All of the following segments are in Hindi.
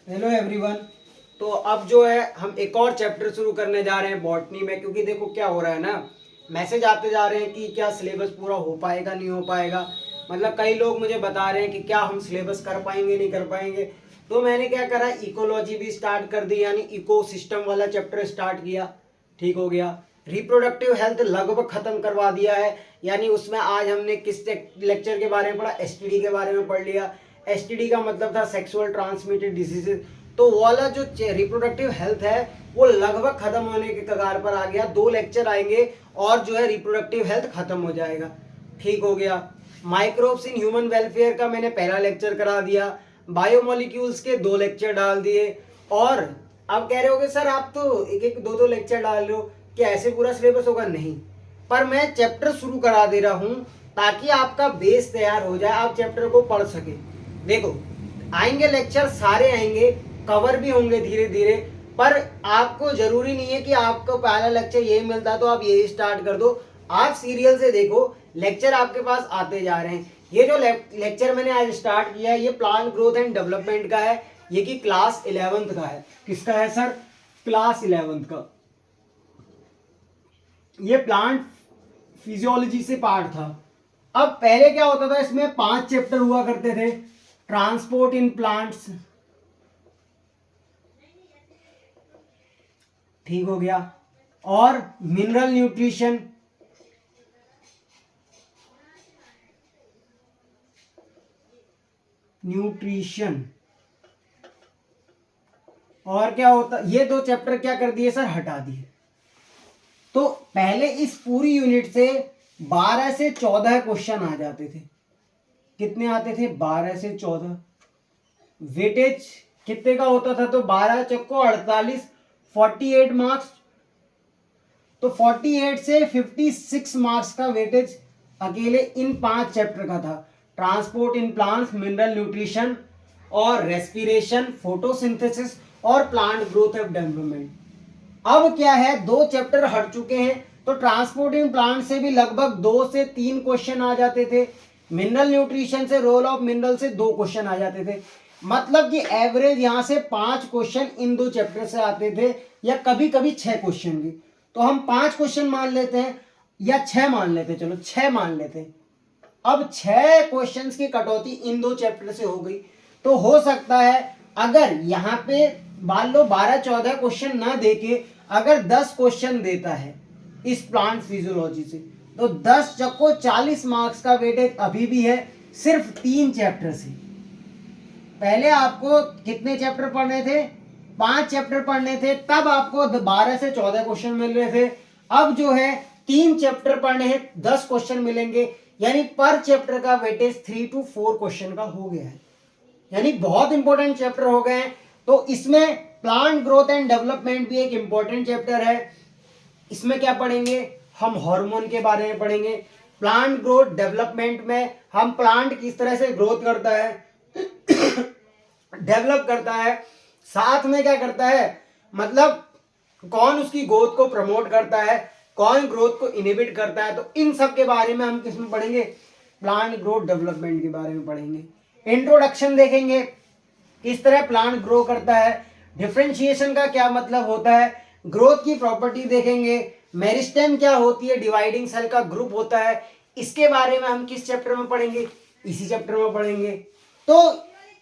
Hello everyone. तो अब जो है हम एक और चैप्टर शुरू करने जा रहे हैं बॉटनी में, क्योंकि देखो क्या हो रहा है ना, मैसेज आते जा रहे हैं कि क्या सिलेबस पूरा हो पाएगा नहीं हो पाएगा। मतलब कई लोग मुझे बता रहे हैं कि क्या हम सिलेबस कर पाएंगे नहीं कर पाएंगे। तो मैंने क्या करा, इकोलॉजी भी स्टार्ट कर दी, यानी इको सिस्टम वाला चैप्टर स्टार्ट किया। ठीक हो गया। रिप्रोडक्टिव हेल्थ लगभग खत्म करवा दिया है, यानी उसमें आज हमने किस लेक्चर के बारे में पढ़ा, एसटीडी के बारे में पढ़ लिया। एसटीडी का मतलब था सेक्सुअल ट्रांसमिटेड डिजीजेज। तो वो वाला जो रिप्रोडक्टिव हेल्थ है वो लगभग खत्म होने के कगार पर आ गया। 2 लेक्चर आएंगे और जो है रिप्रोडक्टिव हेल्थ खत्म हो जाएगा। ठीक हो गया। माइक्रोब्स इन ह्यूमन वेलफेयर का मैंने पहला लेक्चर करा दिया। बायोमोलिक्यूल्स के 2 लेक्चर डाल दिए। और अब कह रहे होगे सर आप तो एक एक 2 लेक्चर डाल रहे हो, क्या ऐसे पूरा सिलेबस होगा? नहीं, पर मैं चैप्टर शुरू करा दे रहा हूं ताकि आपका बेस तैयार हो जाए, आप चैप्टर को पढ़ सके। देखो आएंगे लेक्चर, सारे आएंगे, कवर भी होंगे धीरे धीरे, पर आपको जरूरी नहीं है कि आपको पहला लेक्चर यही मिलता तो आप यही स्टार्ट कर दो। आप सीरियल से देखो, लेक्चर आपके पास आते जा रहे हैं। ये जो लेक्चर मैंने आज स्टार्ट किया है ये प्लांट ग्रोथ एंड डेवलपमेंट का है, ये कि क्लास 11th का है। किसका है सर? क्लास 11th का। ये प्लांट फिजियोलॉजी से पार्ट था। अब पहले क्या होता था, इसमें 5 चैप्टर हुआ करते थे। ट्रांसपोर्ट इन प्लांट्स, ठीक हो गया, और मिनरल न्यूट्रिशन, और क्या होता, ये 2 चैप्टर क्या कर दिए सर? हटा दिए। तो पहले इस पूरी यूनिट से 12 से 14 क्वेश्चन आ जाते थे। कितने आते थे? 12 से 14। वेटेज कितने का होता था? तो 12 चक्को 48, 48 मार्क्स। तो 48 से 56 मार्क्स का वेटेज अकेले इन 5 चैप्टर का था। Transport in plants, mineral nutrition और रेस्पिरेशन, फोटोसिंथेसिस और प्लांट ग्रोथ एंड डेवलपमेंट। अब क्या है, 2 चैप्टर हट चुके हैं, तो ट्रांसपोर्ट इन प्लांट से भी लगभग 2 से 3 क्वेश्चन आ जाते थे। मिनरल न्यूट्रिशन से, रोल ऑफ मिनरल से 2 क्वेश्चन आ जाते थे। मतलब कि एवरेज यहां से 5 क्वेश्चन इन 2 चैप्टर से आते थे, या कभी कभी 6 क्वेश्चन भी। तो हम 5 क्वेश्चन मान लेते हैं या 6 मान लेते हैं, चलो 6 मान लेते हैं। अब 6 क्वेश्चंस की कटौती इन 2 चैप्टर से हो गई। तो हो सकता है अगर यहाँ पे मान लो 12-14 क्वेश्चन ना देके अगर 10 क्वेश्चन देता है इस प्लांट फिजियोलॉजी से, तो 10 चक्को 40 मार्क्स का वेटेज अभी भी है, सिर्फ 3 चैप्टर से। पहले आपको कितने चैप्टर पढ़ने थे? 5 चैप्टर पढ़ने थे, तब आपको 12 से 14 क्वेश्चन मिल रहे थे। अब जो है 3 चैप्टर पढ़ने हैं, 10 क्वेश्चन मिलेंगे, यानी पर चैप्टर का वेटेज 3 to 4 क्वेश्चन का हो गया है, यानी बहुत इंपॉर्टेंट चैप्टर हो गए हैं। तो इसमें प्लांट ग्रोथ एंड डेवलपमेंट भी एक इंपॉर्टेंट चैप्टर है। इसमें क्या पढ़ेंगे हम? हार्मोन के बारे में पढ़ेंगे। प्लांट ग्रोथ डेवलपमेंट में हम प्लांट किस तरह से ग्रोथ करता है, डेवलप करता है, साथ में क्या करता है, मतलब कौन उसकी ग्रोथ को प्रमोट करता है, कौन ग्रोथ को इनहिबिट करता है। तो इन सब के बारे में हम किसमें पढ़ेंगे? प्लांट ग्रोथ डेवलपमेंट के बारे में पढ़ेंगे। इंट्रोडक्शन देखेंगे, किस तरह प्लांट ग्रो करता है, डिफरेंशिएशन का क्या मतलब होता है, ग्रोथ की प्रॉपर्टी देखेंगे, मेरिस्टेम क्या होती है, डिवाइडिंग सेल का ग्रुप होता है। इसके बारे में हम किस चैप्टर में पढ़ेंगे? इसी चैप्टर में पढ़ेंगे। तो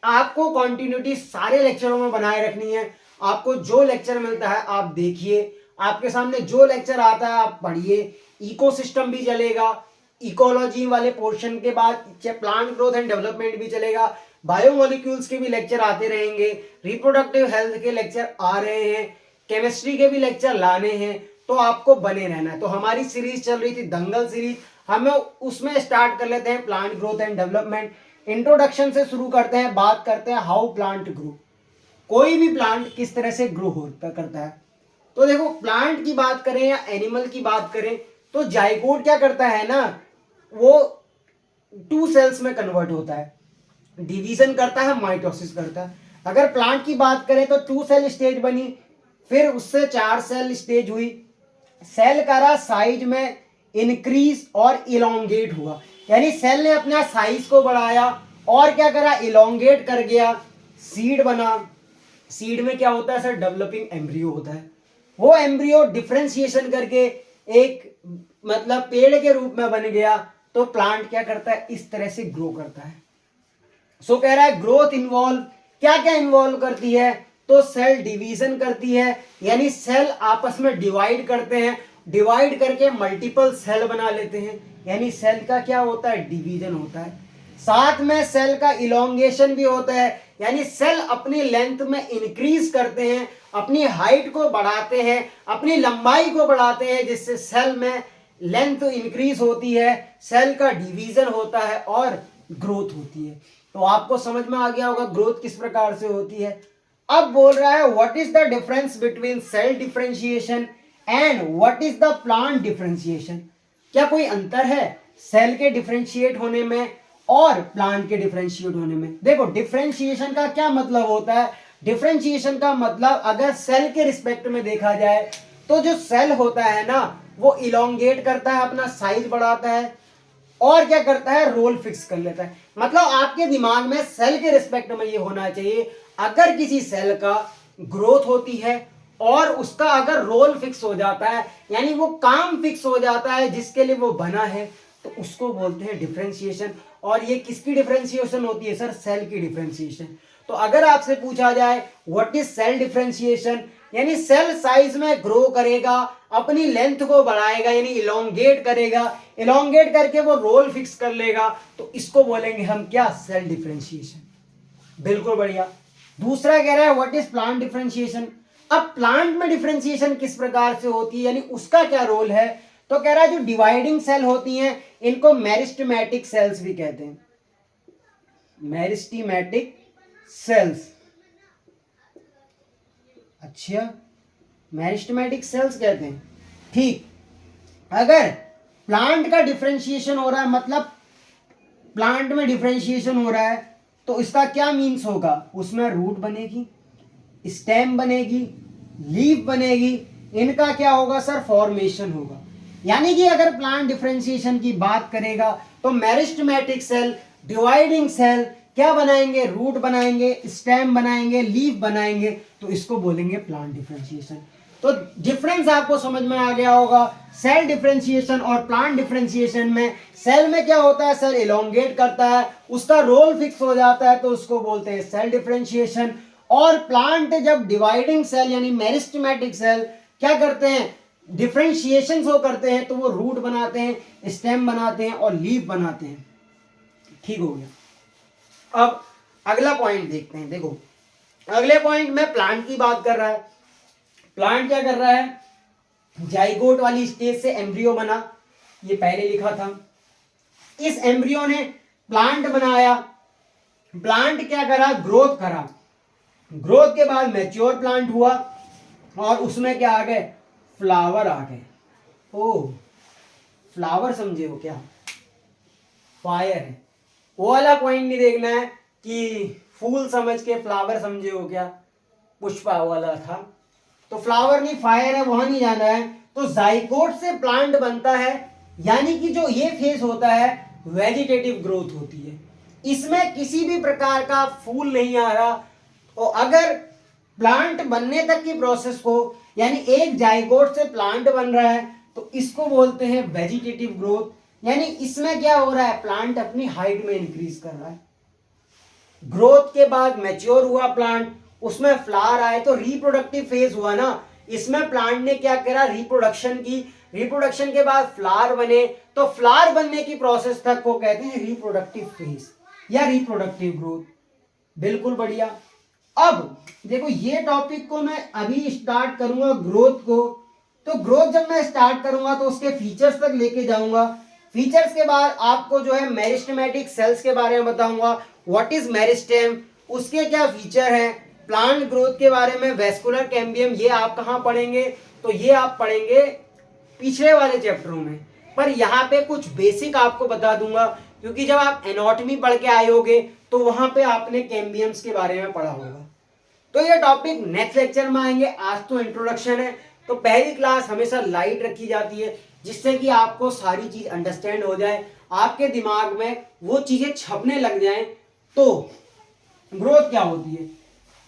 आपको कंटिन्यूटी सारे लेक्चरों में बनाए रखनी है। आपको जो लेक्चर मिलता है आप देखिए, आपके सामने जो लेक्चर आता है आप पढ़िए। इकोसिस्टम भी चलेगा, इकोलॉजी वाले पोर्शन के बाद प्लांट ग्रोथ एंड डेवलपमेंट भी चलेगा, बायोमोलिक्यूल्स के भी लेक्चर आते रहेंगे, रिप्रोडक्टिव हेल्थ के लेक्चर आ रहे हैं, केमिस्ट्री के भी लेक्चर लाने हैं। तो आपको बने रहना है। तो हमारी सीरीज चल रही थी दंगल सीरीज, हमें उसमें स्टार्ट कर लेते हैं plant growth and development. Introduction से शुरू करते हैं, बात करते हैं हाउ प्लांट ग्रो, कोई भी प्लांट किस तरह से ग्रो होता करता है। तो देखो प्लांट की बात करें या एनिमल की बात करें, तो जाइगोट क्या करता है ना, वो 2 सेल्स में कन्वर्ट होता है, डिवीजन करता है, माइटोसिस करता है। अगर प्लांट की बात करें तो 2 सेल स्टेज बनी, फिर उससे 4 सेल स्टेज हुई, सेल का साइज में इंक्रीज और इलोंगेट हुआ, यानी सेल ने अपना साइज को बढ़ाया और क्या करा, इलोंगेट कर गया, सीड बना, सीड में क्या होता है सर, डेवलपिंग एम्ब्रियो होता है। वो एम्ब्रियो डिफरेंशिएशन करके एक मतलब पेड़ के रूप में बन गया, तो प्लांट क्या करता है, इस तरह से ग्रो करता है। सो कह रहा है ग्रोथ इन्वॉल्व, क्या क्या इन्वॉल्व करती है, तो सेल डिवीजन करती है, यानी सेल आपस में डिवाइड करते हैं, डिवाइड करके मल्टीपल सेल बना लेते हैं, यानी सेल का क्या होता है, डिवीजन होता है। साथ में सेल का इलोंगेशन भी होता है, यानी सेल अपनी लेंथ में इंक्रीज करते हैं, अपनी हाइट को बढ़ाते हैं, अपनी लंबाई को बढ़ाते हैं, जिससे सेल में लेंथ इंक्रीज होती है, सेल का डिवीजन होता है और ग्रोथ होती है। तो आपको समझ में आ गया होगा ग्रोथ किस प्रकार से होती है। अब बोल रहा है what is the difference between cell differentiation and what is the plant differentiation. क्या कोई अंतर है सेल के डिफरेंशिएट होने में और प्लांट के डिफरेंशिएट होने में। देखो डिफरेंशिएशन का क्या मतलब होता है, डिफरेंशिएशन का मतलब अगर सेल के रिस्पेक्ट में देखा जाए तो जो सेल होता है ना वो इलोंगेट करता है, अपना साइज बढ़ाता है और क्या करता है, रोल फिक्स कर लेता है। मतलब आपके दिमाग में सेल के रिस्पेक्ट में ये होना चाहिए, अगर किसी सेल का ग्रोथ होती है और उसका अगर रोल फिक्स हो जाता है, यानी वो काम फिक्स हो जाता है जिसके लिए वो बना है, तो उसको बोलते हैं डिफरेंशिएशन। और ये किसकी डिफरेंशिएशन होती है सर, सेल की डिफरेंशिएशन। तो अगर आपसे पूछा जाए व्हाट इज सेल डिफरेंशिएशन, यानी सेल साइज में ग्रो करेगा, अपनी लेंथ को बढ़ाएगा, यानी इलोंगेट करेगा, इलोंगेट करके वो रोल फिक्स कर लेगा, तो इसको बोलेंगे हम क्या, सेल डिफरेंशिएशन। बिल्कुल बढ़िया। दूसरा कह रहा है व्हाट इज प्लांट डिफरेंशिएशन। अब प्लांट में डिफरेंशिएशन किस प्रकार से होती है, यानी उसका क्या रोल है, तो कह रहा है जो डिवाइडिंग सेल होती हैं इनको मेरिस्टेमेटिक सेल्स भी कहते हैं, मेरिस्टेमेटिक सेल्स। अच्छा, मेरिस्टेमेटिक सेल्स कहते हैं, ठीक। अगर प्लांट का डिफरेंशिएशन हो रहा है, मतलब प्लांट में डिफरेंशिएशन हो रहा है, तो इसका क्या मीन्स होगा, उसमें रूट बनेगी, स्टेम बनेगी, लीफ बनेगी, इनका क्या होगा सर, फॉर्मेशन होगा। यानी कि अगर प्लांट डिफरेंशिएशन की बात करेगा तो मेरिस्टेमेटिक सेल, डिवाइडिंग सेल क्या बनाएंगे, रूट बनाएंगे, स्टेम बनाएंगे, लीफ बनाएंगे, तो इसको बोलेंगे प्लांट डिफरेंशिएशन। तो डिफरेंस आपको समझ में आ गया होगा सेल डिफरेंशिएशन और प्लांट डिफरेंशिएशन में। सेल में क्या होता है, सेल इलोंगेट करता है, उसका रोल फिक्स हो जाता है, तो उसको बोलते हैं सेल डिफरेंशिएशन। और प्लांट जब डिवाइडिंग सेल यानी मेरिस्टेमेटिक सेल क्या करते हैं, डिफरेंशिएशन हो करते हैं, तो वो रूट बनाते हैं, स्टेम बनाते हैं और लीफ बनाते हैं। ठीक हो गया। अब अगला पॉइंट देखते हैं। देखो अगले पॉइंट में प्लांट की बात कर रहा है। प्लांट क्या कर रहा है, जाइगोट वाली स्टेज से एम्ब्रियो बना, ये पहले लिखा था। इस एम्ब्रियो ने प्लांट बनाया, प्लांट क्या करा, ग्रोथ करा, ग्रोथ के बाद मैच्योर प्लांट हुआ और उसमें क्या आ गए, फ्लावर आ गए। ओ फ्लावर समझे हो क्या, फायर है, वो वाला पॉइंट नहीं देखना है कि फूल समझ के फ्लावर समझे हो क्या, पुष्पा वाला था, तो फ्लावर नहीं फायर है, वहां नहीं जाना है। तो जाइगोट से प्लांट बनता है, यानी कि जो ये फेज होता है वेजिटेटिव ग्रोथ होती है, इसमें किसी भी प्रकार का फूल नहीं आ रहा। तो अगर प्लांट बनने तक की प्रोसेस को, यानी एक जाइगोट से प्लांट बन रहा है, तो इसको बोलते हैं वेजिटेटिव ग्रोथ। यानी इसमें क्या हो रहा है, प्लांट अपनी हाइट में इंक्रीज कर रहा है। ग्रोथ के बाद मैच्योर हुआ प्लांट, उसमें फ्लावर आए, तो रिप्रोडक्टिव फेज हुआ ना, इसमें प्लांट ने क्या करा, रिप्रोडक्शन की, रिप्रोडक्शन के बाद फ्लावर बने, तो फ्लावर बनने की प्रोसेस तक को कहते हैं रिप्रोडक्टिव फेज या रिप्रोडक्टिव ग्रोथ। बिल्कुल बढ़िया। अब देखो ये टॉपिक को मैं अभी स्टार्ट करूंगा ग्रोथ को, तो ग्रोथ जब मैं स्टार्ट करूंगा तो उसके फीचर्स तक लेके जाऊंगा। फीचर्स के बाद आपको जो है मेरिस्टेमेटिक सेल्स के बारे में बताऊंगा, व्हाट इज मेरिस्टेम, उसके क्या फीचर हैं, प्लांट ग्रोथ के बारे में, वेस्कुलर कैम्बियम, ये आप कहाँ पढ़ेंगे, तो ये आप पढ़ेंगे पिछले वाले चैप्टरों में। पर यहाँ पे कुछ बेसिक आपको बता दूंगा, क्योंकि जब आप एनाटॉमी पढ़ के आए होगे तो वहां पे आपने कैम्बियम्स के बारे में पढ़ा होगा। तो ये टॉपिक नेक्स्ट लेक्चर में आएंगे, आज तो इंट्रोडक्शन है। तो पहली क्लास हमेशा लाइट रखी जाती है, जिससे कि आपको सारी चीज अंडरस्टैंड हो जाए, आपके दिमाग में वो चीजें छपने लग जाएं। तो ग्रोथ क्या होती है,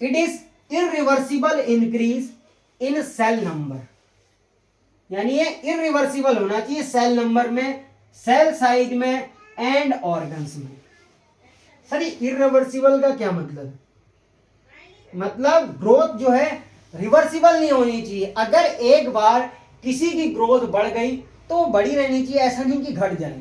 it is irreversible increase in cell number, यानी ये इररिवर्सिबल होना चाहिए सेल नंबर में, सेल साइज में एंड ऑर्गन्स में। सर इररिवर्सिबल का क्या मतलब? मतलब ग्रोथ जो है रिवर्सिबल नहीं होनी चाहिए। अगर एक बार किसी की ग्रोथ बढ़ गई तो वो बढ़ी रहनी चाहिए, ऐसा नहीं कि घट जाए।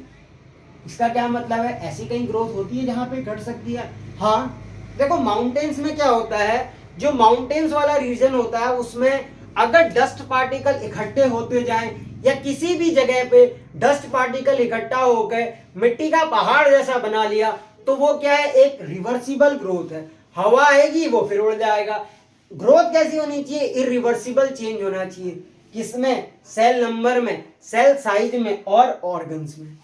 इसका क्या मतलब है? ऐसी कहीं ग्रोथ होती है जहां पे घट सकती है? हाँ, देखो माउंटेन्स में क्या होता है, जो माउंटेन्स वाला रीजन होता है उसमें अगर डस्ट पार्टिकल इकट्ठे होते जाएं या किसी भी जगह पे डस्ट पार्टिकल इकट्ठा होकर मिट्टी का पहाड़ जैसा बना लिया तो वो क्या है, एक रिवर्सिबल ग्रोथ है। हवा आएगी वो फिर उड़ जाएगा। ग्रोथ कैसी होनी चाहिए? इरिवर्सिबल चेंज होना चाहिए। किसमें? सेल नंबर में, सेल साइज में और ऑर्गन्स में।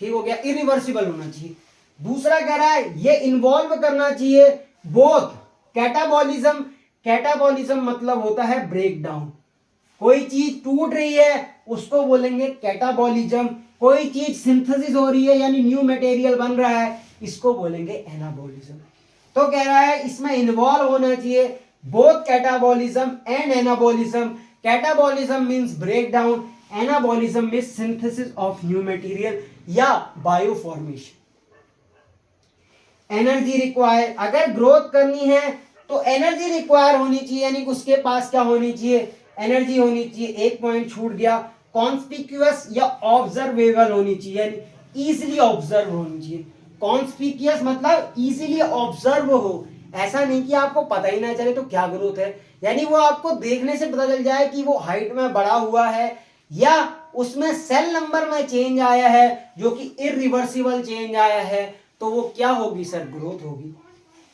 ठीक हो गया, इरिवर्सिबल होना चाहिए। दूसरा कह रहा है ये इन्वॉल्व करना चाहिए बोथ कैटाबॉलिज्म। कैटाबॉलिज्म मतलब होता है ब्रेक डाउन। कोई चीज टूट रही है उसको बोलेंगे कैटाबॉलिज्म, कोई चीज सिंथेसिस हो रही है यानी न्यू मटेरियल बन रहा है इसको बोलेंगे एनाबॉलिज्म। तो कह रहा है इसमें इन्वॉल्व होना चाहिए both catabolism and anabolism. Catabolism means break down, anabolism means synthesis of new material या बायो फॉर्मेशन। एनर्जी रिक्वायर, अगर ग्रोथ करनी है तो एनर्जी रिक्वायर होनी चाहिए, यानी उसके पास क्या होनी चाहिए? एनर्जी होनी चाहिए। एक पॉइंट छूट गया, कॉन्स्पिक्यूअस या ऑब्जर्वेबल होनी चाहिए, यानी इजीली ऑब्जर्व होनी चाहिए। कॉन्स्पिक्यूअस मतलब इजीली ऑब्जर्व हो, ऐसा नहीं कि आपको पता ही ना चले तो क्या ग्रोथ है, यानी वो आपको देखने से पता चल जाए कि वो हाइट में बढ़ा हुआ है या उसमें सेल नंबर में चेंज आया है जो कि इरिवर्सिबल चेंज आया है, तो वो क्या होगी सर? ग्रोथ होगी।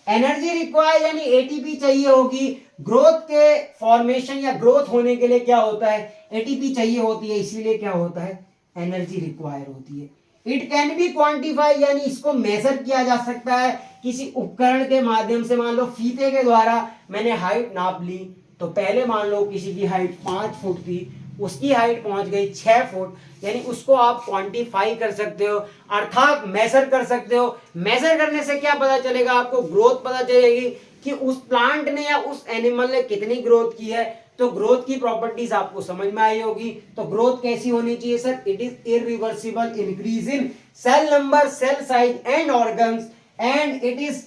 एनर्जी रिक्वायर यानी एटीपी चाहिए होगी। ग्रोथ के फॉर्मेशन या ग्रोथ होने के लिए क्या होता है? एटीपी चाहिए होती है, इसीलिए क्या होता है? एनर्जी रिक्वायर होती है। इट कैन बी क्वांटिफाई, यानी इसको मेजर किया जा सकता है किसी उपकरण के माध्यम से। मान लो फीते के द्वारा मैंने हाइट नाप ली, तो पहले मान लो किसी की हाइट 5 फुट थी, उसकी हाइट पहुंच गई 6 फुट, यानी उसको आप क्वांटिफाई कर सकते हो, अर्थात मेजर कर सकते हो। मेजर करने से क्या पता चलेगा? आपको ग्रोथ पता चलेगी कि उस प्लांट ने या उस एनिमल ने कितनी ग्रोथ की है। तो ग्रोथ की प्रॉपर्टीज आपको समझ में आई होगी। तो ग्रोथ कैसी होनी चाहिए sir? It is irreversible increase in cell number, cell size and organs, and it is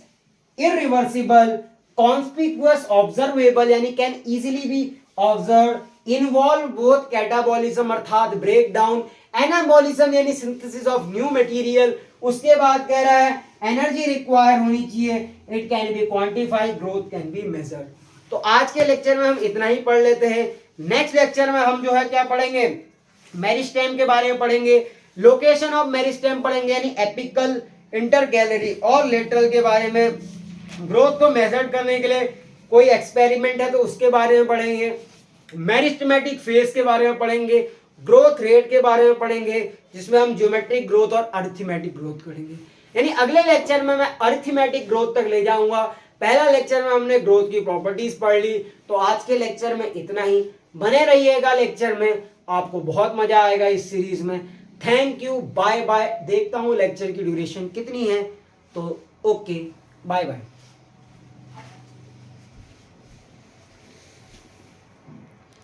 irreversible, conspicuous, observable यानी can easily be observe, involve both catabolism अर्थात ब्रेक डाउन, एनाबॉलिज्म यानी सिंथेसिस ऑफ न्यू मटेरियल। उसके बाद कह रहा है एनर्जी रिक्वायर होनी चाहिए, it can be quantified, growth can be measured. तो आज के लेक्चर में हम इतना ही पढ़ लेते हैं। नेक्स्ट लेक्चर में हम जो है क्या पढ़ेंगे? मेरिस्टेम के बारे में पढ़ेंगे, लोकेशन ऑफ मेरिस्टेम पढ़ेंगे यानी एपिकल, इंटरगैलरी और लेटरल के बारे में। ग्रोथ को मेजर करने के लिए कोई एक्सपेरिमेंट है तो उसके बारे में पढ़ेंगे। मेरिस्टेमेटिक फेज के बारे में पढ़ेंगे, ग्रोथ रेट के बारे में पढ़ेंगे जिसमें हम ज्योमेट्रिक ग्रोथ और अरिथमेटिक ग्रोथ करेंगे। यानी अगले लेक्चर में मैं अरिथमेटिक ग्रोथ तक ले जाऊंगा। पहला लेक्चर में हमने ग्रोथ की प्रॉपर्टीज पढ़ ली। तो आज के लेक्चर में इतना ही। बने रहिएगा लेक्चर में, आपको बहुत मजा आएगा इस सीरीज में। Thank you, bye bye. देखता हूँ लेक्चर की ड्यूरेशन कितनी है, तो ओके, बाय बाय।